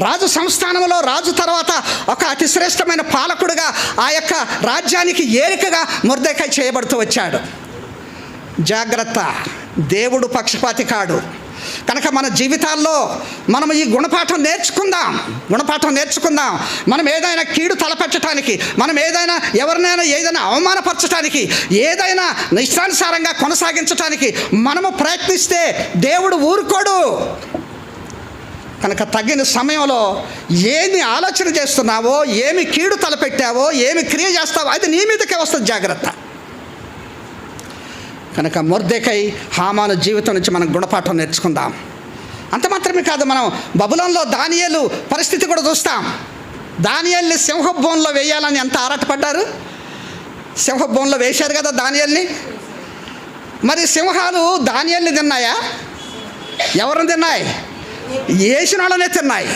రాజు సంస్థానంలో రాజు తర్వాత ఒక అతి శ్రేష్టమైన పాలకుడుగా ఆ యొక్క రాజ్యానికి ఏలికగా మొర్దెకాయ్ చేయబడుతూ వచ్చాడు. జాగ్రత్త, దేవుడు పక్షపాతి కాడు. కనుక మన జీవితాల్లో మనం ఈ గుణపాఠం నేర్చుకుందాం. మనం ఏదైనా కీడు తలపెట్టడానికి, మనం ఏదైనా ఎవరినైనా ఏదైనా అవమానపరచడానికి, ఏదైనా ఇష్టానుసారంగా కొనసాగించడానికి మనము ప్రయత్నిస్తే దేవుడు ఊరుకోడు. కనుక తగిన సమయంలో ఏమి ఆలోచన చేస్తున్నావో, ఏమి కీడు తలపెట్టావో, ఏమి క్రియ చేస్తావో అది నీ మీదకే వస్తుంది. జాగ్రత్త. కనుక మొర్దెకాయ్ హామాను జీవితం నుంచి మనం గుణపాఠం నేర్చుకుందాం. అంత మాత్రమే కాదు, మనం బబులోనులో దానియేలు పరిస్థితి కూడా చూస్తాం. దానియేలుని సింహబోన్లో వేయాలని ఎంత ఆరాటపడ్డారు. సింహబోన్లో వేశారు కదా దానియేలుని. మరి సింహాలు దానియేలుని తిన్నాయా? ఎవరిని తిన్నాయి? వేసిన వాళ్ళనే తిన్నాయి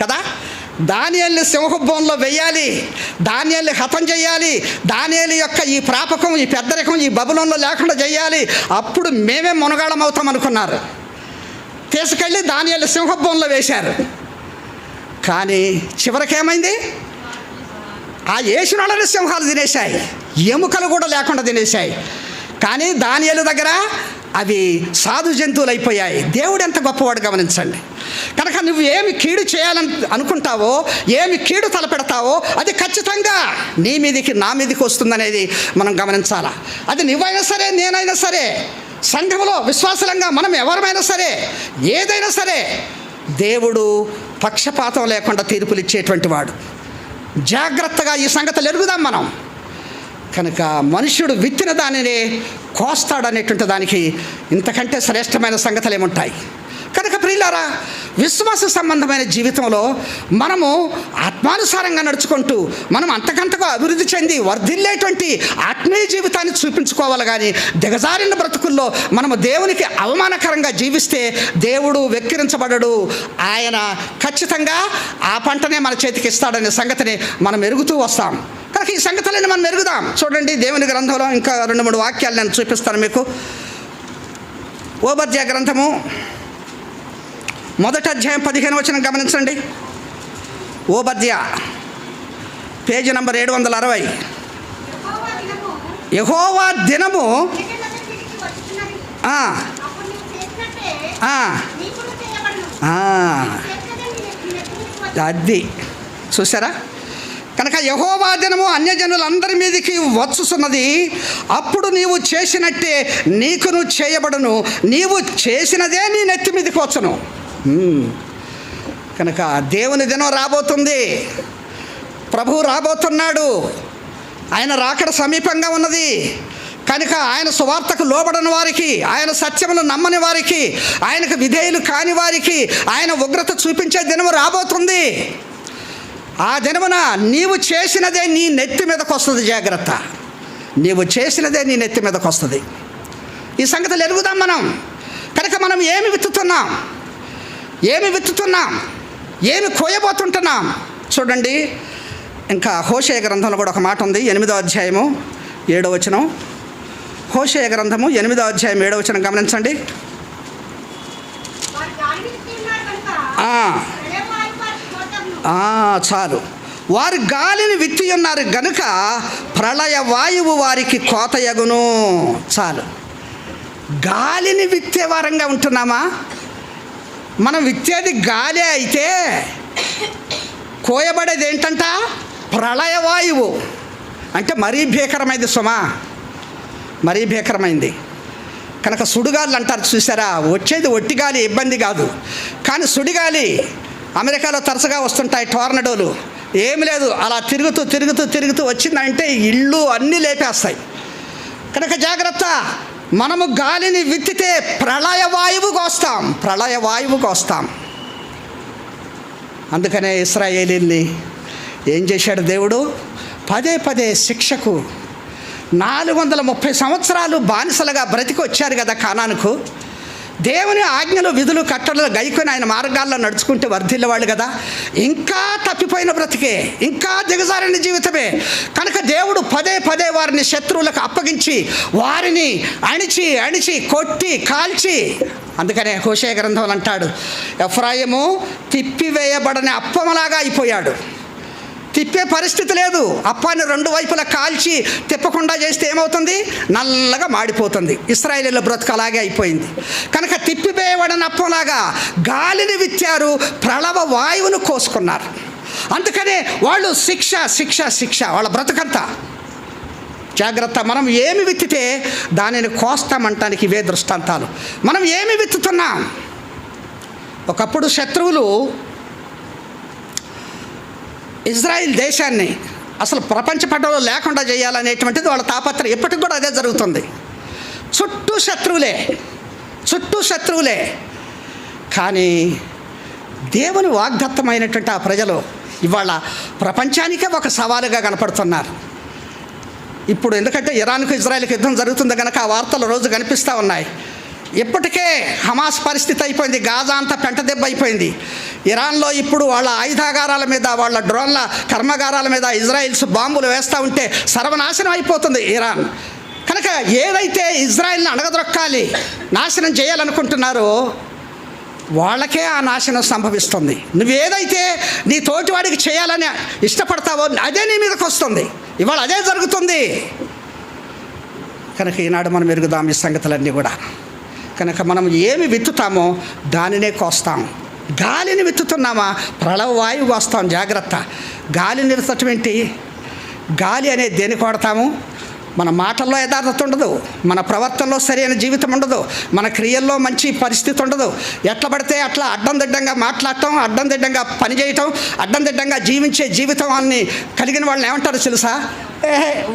కదా. దానియేలుని సింహబోన్లో వేయాలి, దానియేలుని హతం చేయాలి, దానియేలు యొక్క ఈ ప్రాపకం, ఈ పెద్దరికం ఈ బబులోనులో లేకుండా చేయాలి, అప్పుడు మేమే మునగాళం అవుతాం అనుకున్నారు. తీసుకెళ్ళి దానియేలు సింహబోన్లో వేశారు. కానీ చివరికేమైంది? ఆ వేసిన వాళ్ళని సింహాలు తినేశాయి, ఎముకలు కూడా లేకుండా తినేశాయి. కానీ దానియేలు దగ్గర అవి సాధు జంతువులు అయిపోయాయి. దేవుడు ఎంత గొప్పవాడు గమనించండి. కనుక నువ్వు ఏమి కీడు చేయాలని అనుకుంటావో, ఏమి కీడు తలపెడతావో అది ఖచ్చితంగా నీ మీదికి నా మీదికి వస్తుందనేది మనం గమనించాలా. అది నువ్వైనా సరే, నేనైనా సరే, సంఘంలో విశ్వాసంగా మనం ఎవరమైనా సరే, ఏదైనా సరే దేవుడు పక్షపాతం లేకుండా తీర్పులు ఇచ్చేటువంటి వాడు. జాగ్రత్తగా ఈ సంగతులు ఎరుగుదాం మనం. కనుక మనుష్యుడు విత్తిన దానినే కోస్తాడనేటువంటి దానికి ఇంతకంటే శ్రేష్టమైన సంగతులు ఏముంటాయి? కనుక ప్రియులారా, విశ్వాస సంబంధమైన జీవితంలో మనము ఆత్మానుసారంగా నడుచుకుంటూ మనం అంతకంతగా అభివృద్ధి చెంది వర్ధిల్లేటువంటి ఆత్మీయ జీవితాన్ని చూపించుకోవాలి. కానీ దిగజారిన బ్రతుకుల్లో మనము దేవునికి అవమానకరంగా జీవిస్తే దేవుడు వెక్కిరించబడడు. ఆయన ఖచ్చితంగా ఆ పంటనే మన చేతికి ఇస్తాడనే సంగతిని మనం ఎరుగుతూ వస్తాం. కనుక ఈ సంగతులని మనం ఎరుగుదాం. చూడండి, దేవుని గ్రంథంలో ఇంకా 2-3 వాక్యాలు నేను చూపిస్తాను మీకు. ఓబద్యా గ్రంథము 1వ అధ్యాయం 15వ వచనం గమనించండి. ఓబద్యా పేజీ నంబర్ 760. యెహోవా దినము అది చూసారా? కనుక యెహోవా దినము అన్యజనులందరి మీదకి వచ్చుతున్నది, అప్పుడు నీవు చేసినట్టే నీకును చేయబడును, నీవు చేసినదే నీ నెత్తి మీదకి వచ్చును. కనుక దేవుని దినం రాబోతుంది, ప్రభువు రాబోతున్నాడు, ఆయన రాకడ సమీపంగా ఉన్నది. కనుక ఆయన సువార్తకు లోబడని వారికి, ఆయన సత్యమును నమ్మని వారికి, ఆయనకు విధేయులు కాని వారికి ఆయన ఉగ్రత చూపించే దినము రాబోతుంది. ఆ దినమున నీవు చేసినదే నీ నెత్తి మీదకి వస్తుంది. జాగ్రత్త, నీవు చేసినదే నీ నెత్తి మీదకి వస్తుంది. ఈ సంగతులు ఎరుగుదాం మనం. కనుక మనం ఏమి విత్తుతున్నాం, ఏమి కోయబోతుంటున్నాం చూడండి. ఇంకా హోషేయ గ్రంథంలో కూడా ఒక మాట ఉంది, 8వ అధ్యాయము 7వ వచనం. హోషేయ గ్రంథము 8వ అధ్యాయం 7వ వచనం గమనించండి. చాలు. వారు గాలిని విత్తి ఉన్నారు గనుక ప్రళయ వాయువు వారికి కోతయగును. చాలు. గాలిని విత్తే వారంగా ఉంటున్నామా? మనం విత్తేది గాలి అయితే కోయబడేది ఏంటంట? ప్రళయ వాయువు. అంటే మరీ భీకరమైంది సుమా, మరీ భీకరమైంది. కనుక సుడిగాలు అంటారు చూసారా, వచ్చేది ఒట్టిగాలి, ఇబ్బంది కాదు. కానీ సుడిగాలి అమెరికాలో తరచుగా వస్తుంటాయి, టోర్నడోలు. ఏమి లేదు, అలా తిరుగుతూ తిరుగుతూ తిరుగుతూ వచ్చిందంటే ఇళ్ళు అన్నీ లేపేస్తాయి. కనుక జాగ్రత్త. మనము గాలిని విత్తితే ప్రళయ వాయువుకు వస్తాం, ప్రళయ వాయువుకు వస్తాం. అందుకనే ఇశ్రాయేలీల్ని ఏం చేశాడు దేవుడు? పదే పదే శిక్షకు 430 సంవత్సరాలు బానిసలుగా బ్రతికి వచ్చారు కదా కానానుకు. దేవుని ఆజ్ఞలు, విధులు, కట్టడలు గైకొని ఆయన మార్గాల్లో నడుచుకుంటే వర్ధిల్లేవాళ్ళు కదా. ఇంకా తప్పిపోయిన బ్రతికే, ఇంకా దిగజారిన జీవితమే. కనుక దేవుడు పదే పదే వారిని శత్రువులకు అప్పగించి వారిని అణిచి అణిచి కొట్టి కాల్చి, అందుకనే హోషేయ గ్రంథంలో అంటాడు, ఎఫ్రాయిము తిప్పివేయబడని అప్పమలాగా అయిపోయాడు. తిప్పే పరిస్థితి లేదు. అప్పాన్ని 2 వైపులా కాల్చి తిప్పకుండా చేస్తే ఏమవుతుంది? నల్లగా మాడిపోతుంది. ఇశ్రాయేలీల బ్రతుకు అలాగే అయిపోయింది. కనుక తిప్పివేయబడిన అప్పంలాగా గాలిని విత్తారు, ప్రళవ వాయువును కోసుకున్నారు. అందుకనే వాళ్ళు శిక్ష శిక్ష శిక్ష, వాళ్ళ బ్రతుకంతా. జాగ్రత్త. మనం ఏమి విత్తితే దానిని కోస్తామంటానికి ఇవే దృష్టాంతాలు. మనం ఏమి విత్తుతున్నాం? ఒకప్పుడు శత్రువులు ఇజ్రాయిల్ దేశాన్ని అసలు ప్రపంచ పటంలో లేకుండా చేయాలనేటువంటిది వాళ్ళ తాపత్రయం. ఎప్పటికి కూడా అదే జరుగుతుంది. చుట్టూ శత్రువులే, చుట్టూ శత్రువులే. కానీ దేవుని వాగ్దత్తమైనటువంటి ఆ ప్రజలు ఇవాళ ప్రపంచానికే ఒక సవాలుగా కనపడుతున్నారు. ఇప్పుడు ఎందుకంటే ఇరాన్కు ఇజ్రాయిల్కి యుద్ధం జరుగుతుంది కనుక ఆ వార్తలు రోజు కనిపిస్తూ ఉన్నాయి. ఇప్పటికే హమాస్ పరిస్థితి అయిపోయింది, గాజా అంతా పెంట దెబ్బ అయిపోయింది. ఇరాన్లో ఇప్పుడు వాళ్ళ ఆయుధాగారాల మీద, వాళ్ళ డ్రోన్ల కర్మాగారాల మీద ఇజ్రాయిల్స్ బాంబులు వేస్తూ ఉంటే సర్వనాశనం అయిపోతుంది ఇరాన్. కనుక ఏదైతే ఇజ్రాయిల్ని అణగదొక్కాలి, నాశనం చేయాలనుకుంటున్నారో వాళ్ళకే ఆ నాశనం సంభవిస్తుంది. నువ్వేదైతే నీ తోటివాడికి చేయాలని ఇష్టపడతావో అదే నీ మీదకి వస్తుంది. ఇవాళ అదే జరుగుతుంది. కనుక ఈనాడు మనం ఎరుగుదాం ఈ సంగతులన్నీ కూడా. కనుక మనం ఏమి విత్తుతామో దానినే కోస్తాం. గాలిని విత్తుతున్నామా? ప్రళవ వాయువు వస్తాం. జాగ్రత్త. గాలిని విత్తటం ఏంటి? గాలి అనేది దేనికి వాడతాము? మన మాటల్లో యథార్థత ఉండదు, మన ప్రవర్తనలో సరైన జీవితం ఉండదు, మన క్రియల్లో మంచి పరిస్థితి ఉండదు. ఎట్లా పడితే అట్లా అడ్డందిడ్డంగా మాట్లాడటం, అడ్డందిడ్డంగా పనిచేయటం, అడ్డందిడ్డంగా జీవించే జీవితాన్ని కలిగిన వాళ్ళని ఏమంటారు తెలుసా?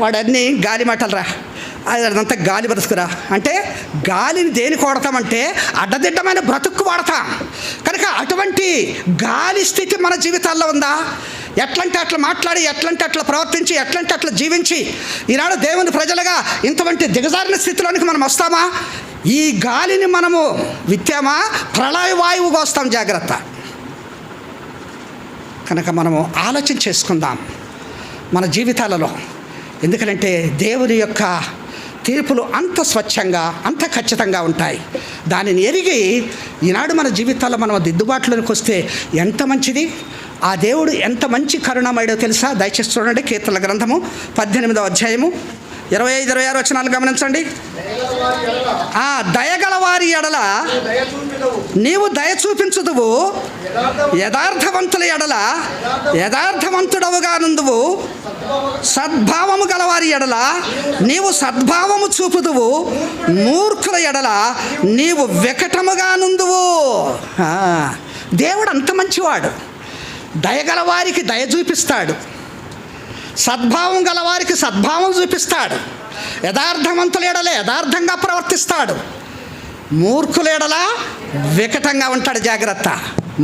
వాడన్నీ గాలి మాటలరా, అదంతా గాలి బ్రతుకురా అంటే. గాలిని దేనికి వాడతామంటే అడ్డదిడ్డమైన బ్రతుక్కు వాడతాం. కనుక అటువంటి గాలి స్థితి మన జీవితాల్లో ఉందా? ఎట్లంటే అట్లా మాట్లాడి, ఎట్లంటే అట్లా ప్రవర్తించి, ఎట్లంటే అట్లా జీవించి ఈనాడు దేవుని ప్రజలుగా ఇంతవంటి దిగజారిన స్థితిలోనికి మనం వస్తామా? ఈ గాలిని మనము విత్తామా? ప్రళయ వాయువుగా వస్తాం. జాగ్రత్త. కనుక మనము ఆలోచన చేసుకుందాం మన జీవితాలలో. ఎందుకంటే దేవుని యొక్క తీర్పులు అంత స్వచ్ఛంగా, అంత ఖచ్చితంగా ఉంటాయి. దానిని ఎరిగి ఈనాడు మన జీవితాల్లో మనం దిద్దుబాటులోకి వస్తే ఎంత మంచిది. ఆ దేవుడు ఎంత మంచి కరుణామయుడో తెలుసా? దయచేసి చూడండి, కీర్తనల గ్రంథము 18వ అధ్యాయము 25-26 వచనాలు గమనించండి. దయగల వారి ఎడల నీవు దయ చూపించుదువు, యథార్థవంతుల ఎడల యథార్థవంతుడవుగా నుందువు, సద్భావము గలవారి ఎడల నీవు సద్భావము చూపుదువు, మూర్ఖుల ఎడల నీవు వికటముగా నుందువు. దేవుడు అంత మంచివాడు. దయగల వారికి దయ చూపిస్తాడు, సద్భావం గలవారికి సద్భావం చూపిస్తాడు, యథార్థవంతుల ఎడల యథార్థంగా ప్రవర్తిస్తాడు, మూర్ఖుల ఎడల వికటంగా ఉంటాడు. జాగ్రత్త.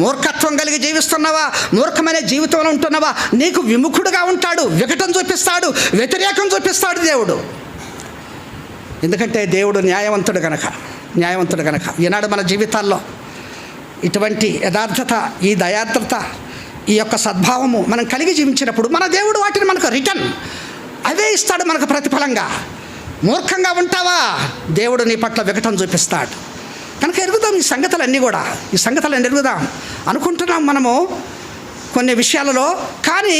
మూర్ఖత్వం కలిగి జీవిస్తున్నావా, మూర్ఖమనే జీవితంలో ఉంటున్నావా, నీకు విముఖుడుగా ఉంటాడు, వికటం చూపిస్తాడు, వ్యతిరేకం చూపిస్తాడు దేవుడు. ఎందుకంటే దేవుడు న్యాయవంతుడు గనక ఈనాడు మన జీవితాల్లో ఇటువంటి యథార్థత, ఈ దయార్థత, ఈ యొక్క సద్భావము మనం కలిగి జీవించినప్పుడు మన దేవుడు వాటిని మనకు రిటర్న్ అవే ఇస్తాడు మనకు ప్రతిఫలంగా. మూర్ఖంగా ఉంటావా, దేవుడు నీ పట్ల వికటం చూపిస్తాడు. కనుక ఎరుగుదాం ఈ సంగతులన్నీ కూడా, ఈ సంగతులన్నీ ఎరుగుదాం. అనుకుంటున్నాం మనము కొన్ని విషయాలలో, కానీ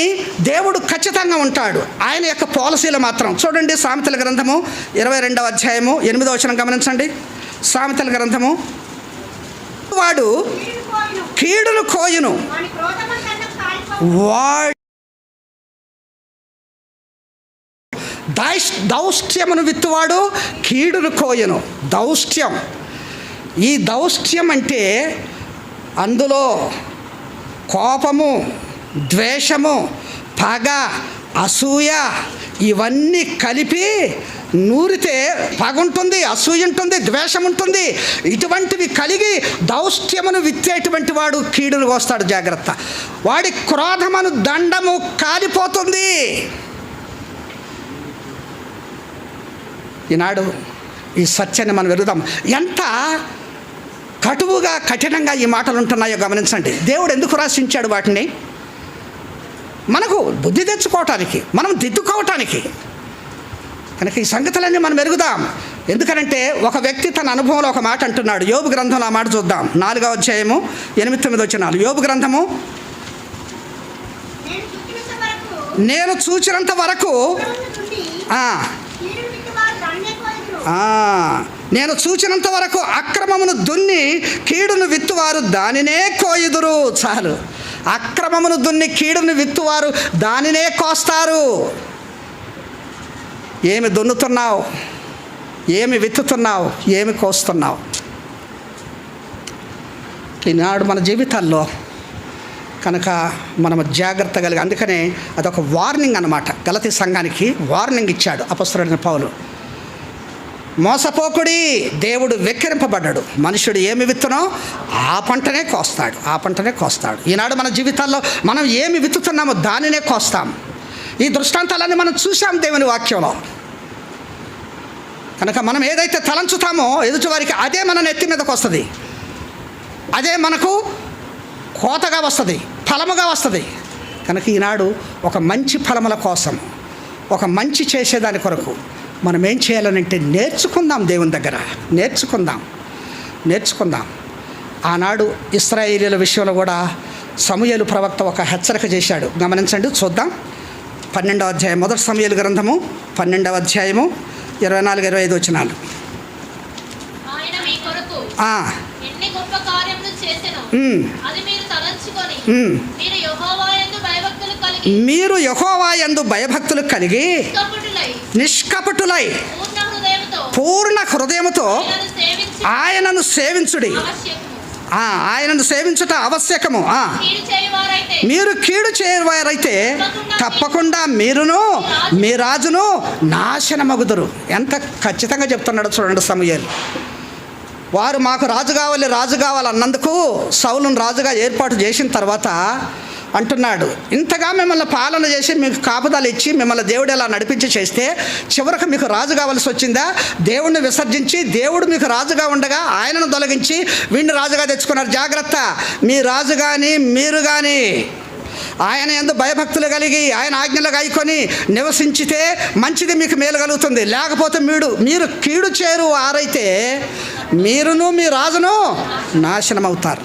దేవుడు ఖచ్చితంగా ఉంటాడు. ఆయన యొక్క పాలసీలు మాత్రం చూడండి. సామెతల గ్రంథము 22వ అధ్యాయము 8వ వచనం గమనించండి. సామెతల గ్రంథము, వాడు కీడును కోయును, వాడు దౌష్ట్యమును విత్తువాడు కీడును కోయును. దౌష్ట్యం, ఈ దౌష్ట్యం అంటే అందులో కోపము, ద్వేషము, పగ, అసూయ ఇవన్నీ కలిపి నూరితే పగ ఉంటుంది, అసూయ ఉంటుంది, ద్వేషం ఉంటుంది. ఇటువంటివి కలిగి దౌష్ట్యమును విత్తేటువంటి వాడు కీడును కోస్తాడు. జాగ్రత్త. వాడి క్రోధమును దండము కాలిపోతుంది. ఈనాడు ఈ సత్యాన్ని మనం వెలుగుదాం. ఎంత కటువుగా, కఠినంగా ఈ మాటలు ఉంటున్నాయో గమనించండి. దేవుడు ఎందుకు రాసించాడు వాటిని? మనకు బుద్ధి తెచ్చుకోవటానికి, మనం దిద్దుకోవటానికి. కనుక ఈ సంగతులన్నీ మనం ఎరుగుదాం. ఎందుకనంటే ఒక వ్యక్తి తన అనుభవంలో ఒక మాట అంటున్నాడు. యోబు గ్రంథంలో ఆ మాట చూద్దాం. 4వ అధ్యాయము 8-9 వచనాలు. యోబు గ్రంథము, నేను చూచినంత వరకు నేను చూచినంత వరకు అక్రమమును దున్ని కీడును విత్తువారు దానినే కోయుదురు. చాలు. అక్రమమును దున్ని కీడును విత్తువారు దానినే కోస్తారు. ఏమి దున్నుతున్నావు? ఏమి విత్తుతున్నావు? ఏమి కోస్తున్నావు? ఈనాడు మన జీవితాల్లో కనుక మనము జాగ్రత్త కలిగి, అందుకనే అదొక వార్నింగ్ అన్నమాట. గలతీ సంఘానికి వార్నింగ్ ఇచ్చాడు అపొస్తలుడైన పౌలు. మోసపోకుడి, దేవుడు వెక్కిరింపబడ్డాడు. మనుషుడు ఏమి విత్తునో ఆ పంటనే కోస్తాడు, ఆ పంటనే కోస్తాడు. ఈనాడు మన జీవితాల్లో మనం ఏమి విత్తుతున్నామో దానినే కోస్తాం. ఈ దృష్టాంతాలన్నీ మనం చూసాం దేవుని వాక్యంలో. కనుక మనం ఏదైతే తలంచుతామో ఎదుటివారికి అదే మన నెత్తి మీదకి వస్తుంది, అదే మనకు కోతగా వస్తుంది, ఫలముగా వస్తుంది. కనుక ఈనాడు ఒక మంచి ఫలముల కోసం, ఒక మంచి చేసేదాని కొరకు మనం ఏం చేయాలనంటే నేర్చుకుందాం. దేవుని దగ్గర నేర్చుకుందాం. ఆనాడు ఇశ్రాయేలీయుల విషయంలో కూడా సమూయేలు ప్రవక్త ఒక హెచ్చరిక చేశాడు. గమనించండి, చూద్దాం. 12వ అధ్యాయం, మొదటి సమూయేలు గ్రంథము 12వ అధ్యాయము 24-25 వచనాలు. మీరు యెహోవా యందు భయభక్తులు కలిగి నిష్కపటులై పూర్ణ హృదయముతో ఆయనను సేవించుడి. ఆయనను సేవించుట ఆవశ్యకము. మీరు కీడు చేయవారైతే తప్పకుండా మీరును మీ రాజును నాశనమగుదురు. ఎంత ఖచ్చితంగా చెప్తున్నాడో చూడండి సమూయేలు. వారు మాకు రాజు కావాలి అన్నందుకు సౌలును రాజుగా ఏర్పాటు చేసిన తర్వాత అంటున్నాడు, ఇంతగా మిమ్మల్ని పాలన చేసి మీకు కాపుదలు ఇచ్చి మిమ్మల్ని దేవుడు ఎలా నడిపించి చేస్తే చివరకు మీకు రాజు కావాల్సి వచ్చిందా? దేవుడిని విసర్జించి దేవుడు మీకు రాజుగా ఉండగా ఆయనను తొలగించి వీడిని రాజుగా తెచ్చుకున్నారు. జాగ్రత్త. మీ రాజు కానీ మీరు కానీ ఆయన యందు భయభక్తులు కలిగి ఆయన ఆజ్ఞలు గాయకొని నివసించితే మంచిది, మీకు మేలు కలుగుతుంది. లేకపోతే మీరు కీడు చేరు ఆరైతే మీరును మీ రాజును నాశనం అవుతారు.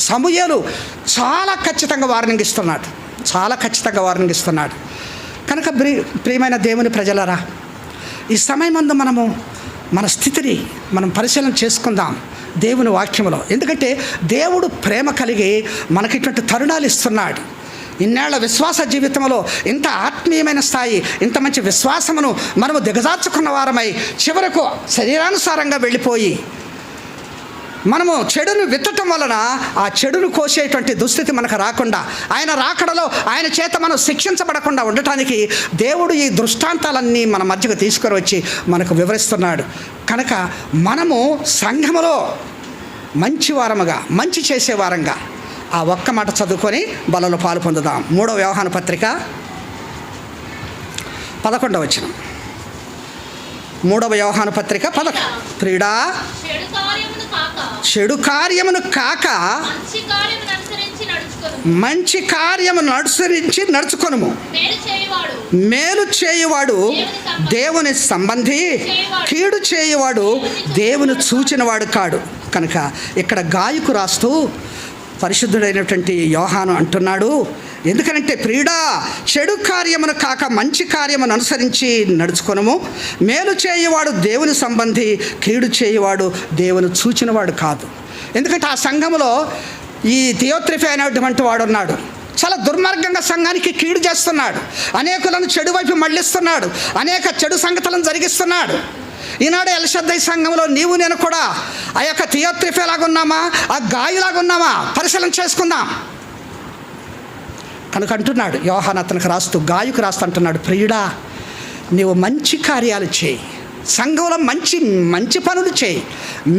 సమూయేలు చాలా ఖచ్చితంగా వార్నింగ్ ఇస్తున్నాడు. కనుక ప్రియమైన దేవుని ప్రజలరా, ఈ సమయమందు మనము మన స్థితిని మనం పరిశీలన చేసుకుందాం దేవుని వాక్యంలో. ఎందుకంటే దేవుడు ప్రేమ కలిగి మనకి ఇటువంటి తరుణాలు ఇస్తున్నాడు. ఇన్నేళ్ల విశ్వాస జీవితంలో ఇంత ఆత్మీయమైన స్థాయి, ఇంత మంచి విశ్వాసమును మనము దిగజార్చుకున్న వారమై చివరకు శరీరానుసారంగా వెళ్ళిపోయి మనము చెడును విత్తటం వలన ఆ చెడును కోసేటువంటి దుస్థితి మనకు రాకుండా, ఆయన రాకడలో ఆయన చేత మనం శిక్షించబడకుండా ఉండటానికి దేవుడు ఈ దృష్టాంతాలన్నీ మన మధ్యకు తీసుకొని వచ్చి మనకు వివరిస్తున్నాడు. కనుక మనము సంఘములో మంచివారముగా, మంచి చేసేవారంగా ఆ ఒక్క మాట చదువుకొని బలలో పాలు పొందుదాం. 3వ యోహాను పత్రిక 11వ వచనం. 3వ యోహాను పత్రిక 11. ప్రియుడా, చెడు కార్యమును కాక మంచి కార్యమును అనుసరించి నడుచుకొనుము. మేలు చేయువాడు దేవుని సంబంధి, కీడు చేయువాడు దేవుని చూచినవాడు కాడు. కనుక ఇక్కడ గాయకు రాస్తూ పరిశుద్ధుడైనటువంటి యోహాను అంటున్నాడు, ఎందుకనంటే ప్రియుడా, చెడు కార్యమును కాక మంచి కార్యమును అనుసరించి నడుచుకొనుము. మేలు చేయువాడు దేవుని సంబంధి, కీడు చేయువాడు దేవుని చూచినవాడు కాదు. ఎందుకంటే ఆ సంఘములో ఈ థియోత్రిఫే అనేటువంటి వాడు ఉన్నాడు. చాలా దుర్మార్గంగా సంఘానికి కీడు చేస్తున్నాడు, అనేకులను చెడు వైపు మళ్ళిస్తున్నాడు, అనేక చెడు సంగతులను జరిగిస్తున్నాడు. ఈనాడు ఎల్షద్దై సంఘంలో నీవు నేను కూడా ఆ యొక్క థియోత్రిఫేలాగా ఉన్నామా, ఆ గాయులాగా ఉన్నామా పరిశీలన చేసుకుందాం. కనుక అంటున్నాడు యోహాను అతనికి రాస్తూ, గాయుకు రాస్తూ అంటున్నాడు, ప్రియుడా నీవు మంచి కార్యాలు చేయి, సంఘంలో మంచి మంచి పనులు చేయి,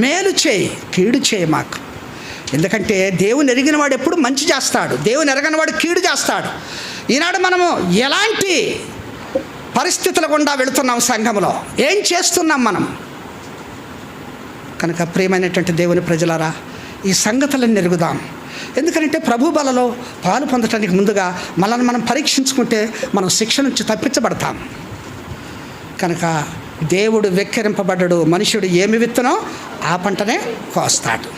మేలు చేయి, కీడు చేయి మాకు. ఎందుకంటే దేవుని ఎరిగిన వాడు ఎప్పుడు మంచి చేస్తాడు, దేవుని ఎరగని వాడు కీడు చేస్తాడు. ఈనాడు మనము ఎలాంటి పరిస్థితుల గుండా వెళుతున్నాం, సంఘంలో ఏం చేస్తున్నాం మనం? కనుక ప్రియమైనటువంటి దేవుని ప్రజలారా, ఈ సంగతులను ఎరుగుదాం. ఎందుకంటే ప్రభు బలలో పాలు పొందటానికి ముందుగా మనల్ని మనం పరీక్షించుకుంటే మనం శిక్ష నుంచి తప్పించబడతాం. కనుక దేవుడు వెక్కిరింపబడ్డాడు, మనుషుడు ఏమి విత్తనో ఆ పంటనే కోస్తాడు.